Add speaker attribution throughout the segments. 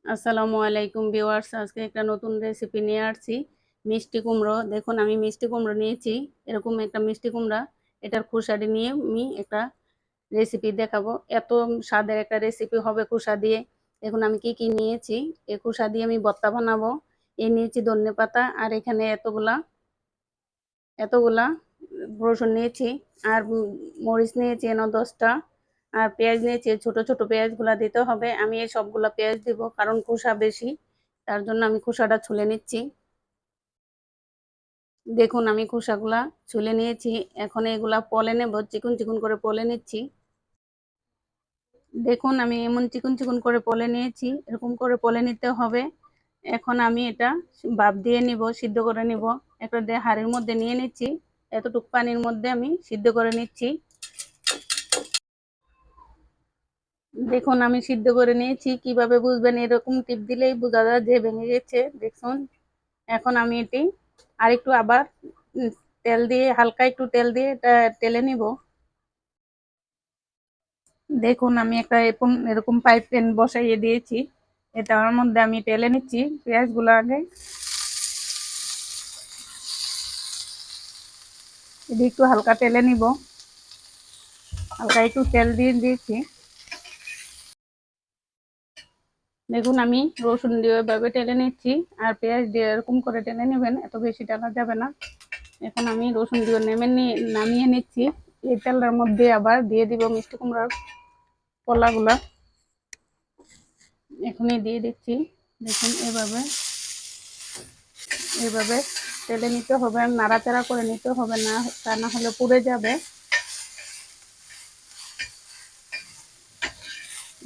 Speaker 1: আসসালামু আলাইকুম ভিউয়ার্স, আজকে একটা নতুন রেসিপি নিয়ে আসছি। মিষ্টি কুমড়ো, দেখুন আমি মিষ্টি কুমড়ো নিয়েছি। এরকম একটা মিষ্টি কুমড়া, এটার খোসাটি নিয়ে আমি একটা রেসিপি দেখাবো। এত স্বাদের একটা রেসিপি হবে খোসা দিয়ে। দেখুন আমি কি কি নিয়েছি। এই খোসা দিয়ে আমি ভর্তা বানাবো। এই নিয়েছি ধনেপাতা, আর এখানে এতগুলা এতগুলা রসুন নিয়েছি, আর মরিচ নিয়েছি 10টা, আর পেঁয়াজ নিয়েছি। ছোট ছোট পেঁয়াজগুলা দিতে হবে। আমি এই সবগুলা পেঁয়াজ দিব, কারণ খোসা বেশি, তার জন্য আমি খোসাটা ছুলে নিচ্ছি। দেখুন আমি খোসাগুলা ছুলে নিয়েছি। এখন এগুলা পলে নেব, চিকন চিকন করে পলে নিচ্ছি। দেখুন আমি এমন চিকন চিকন করে পলে নিয়েছি, এরকম করে পলে নিতে হবে। এখন আমি এটা ভাপ দিয়ে নিব, সিদ্ধ করে নিব। একটা হাঁড়ির মধ্যে নিয়ে নিচ্ছি, এতটুকু পানির মধ্যে আমি সিদ্ধ করে নিচ্ছি। দেখুন আমি সিদ্ধ করে নিয়েছি। কিভাবে বুঝবেন? এরকম টিপ দিলেই বোঝা যায় যে ভেঙে গেছে। দেখুন এখন আমি এটি আরেকটু আবার তেল দিয়ে, হালকা একটু তেল দিয়ে এটা টেলে নিব। দেখুন আমি একটা এরকম এরকম পাইপ পেন বসাইয়ে দিয়েছি, এটার মধ্যে আমি টেলে নিচ্ছি পেঁয়াজগুলো। আগে এটি একটু হালকা টেলে নিব, হালকা একটু তেল দিয়ে দিয়েছি। দেখুন আমি রসুন দিয়ে এভাবে টেলে নিচ্ছি, আর পেঁয়াজ দিয়ে এরকম করে টেলে নেবেন, এত বেশি টানা যাবে না। এখন আমি রসুন দিয়ে নামিয়ে নিচ্ছি। এই তেলের মধ্যে আবার দিয়ে দিব মিষ্টি কুমড়ার কলাগুলা, এখনই দিয়ে দিচ্ছি। দেখুন এভাবে এভাবে তেলে নিতে হবে, নাড়াচাড়া করে নিতে হবে, না তা না হলে পুড়ে যাবে।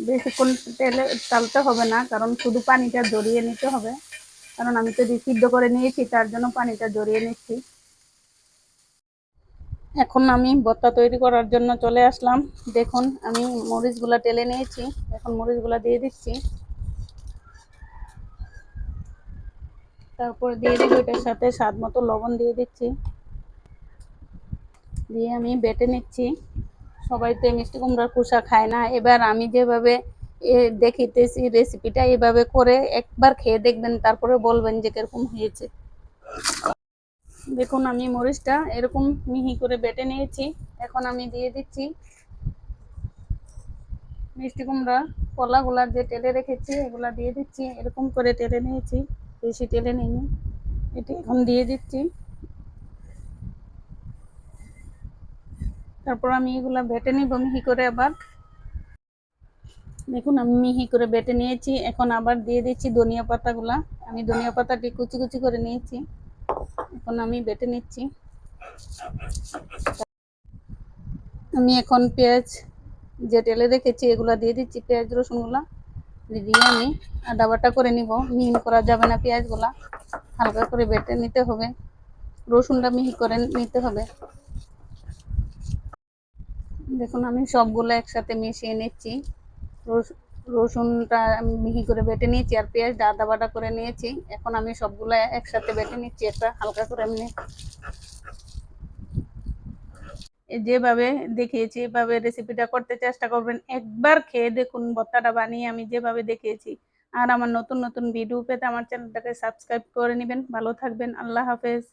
Speaker 1: বেশিক্ষণ তেলে টালতে হবে না, কারণ শুধু পানিটা জড়িয়ে নিতে হবে। কারণ আমি তো সিদ্ধ করে নিয়েছি, তার জন্য পানিটা জড়িয়ে নিচ্ছি। এখন আমি ভর্তা তৈরি করার জন্য চলে আসলাম। দেখুন আমি মরিচগুলা টেলে নিয়েছি, এখন মরিচগুলা দিয়ে দিচ্ছি। তারপর দিয়ে দিব এটার সাথে স্বাদ মতো লবণ দিয়ে দিচ্ছি, দিয়ে আমি বেটে নিচ্ছি। সবাই তো মিষ্টি কুমড়ার খোসা খায় না। এবার আমি যেভাবে দেখিতেছি রেসিপিটা, এভাবে করে একবার খেয়ে দেখবেন, তারপরে বলবেন যে কিরকম হয়েছে। দেখুন আমি মরিচটা এরকম মিহি করে বেটে নিয়েছি। এখন আমি দিয়ে দিচ্ছি মিষ্টি কুমড়া কলাগুলা যে টেলে রেখেছি, এগুলা দিয়ে দিচ্ছি। এরকম করে টেলে নিয়েছি, বেশি টেলে নিইনি। এটি এখন দিয়ে দিচ্ছি। তারপর আমি এগুলা বেটে নিব মিহি করে আবার। দেখুন আমি মিহি করে বেটে নিয়েছি। এখন আবার দিয়ে দিচ্ছি ধনিয়া পাতাগুলা। আমি ধনিয়া পাতাটি কুচি কুচি করে নিয়েছি, এখন আমি বেটে নিচ্ছি। আমি এখন পেঁয়াজ যে তেলে রেখেছি এগুলা দিয়ে দিচ্ছি, পেঁয়াজ রসুনগুলা দিয়ে আমি আদা বাটা করে নিব। মিহি করা যাবে না, পেঁয়াজগুলা হালকা করে বেটে নিতে হবে, রসুনটা মিহি করে নিতে হবে। দেখুন আমি সবগুলো একসাথে মিশিয়ে নিচ্ছি। রসুনটা আমি মিহি করে বেটে নিয়েছি, আর পেঁয়াজটা আদা বাটা করে নিয়েছি। এখন আমি সবগুলো একসাথে বেটে নিচ্ছি, একটা হালকা করে এমনি। যেভাবে দেখিয়েছি এভাবে রেসিপিটা করতে চেষ্টা করবেন। একবার খেয়ে দেখুন ভর্তাটা বানিয়ে আমি যেভাবে দেখিয়েছি। আর আমার নতুন নতুন ভিডিও পেতে আমার চ্যানেলটাকে সাবস্ক্রাইব করে নেবেন। ভালো থাকবেন। আল্লাহ হাফেজ।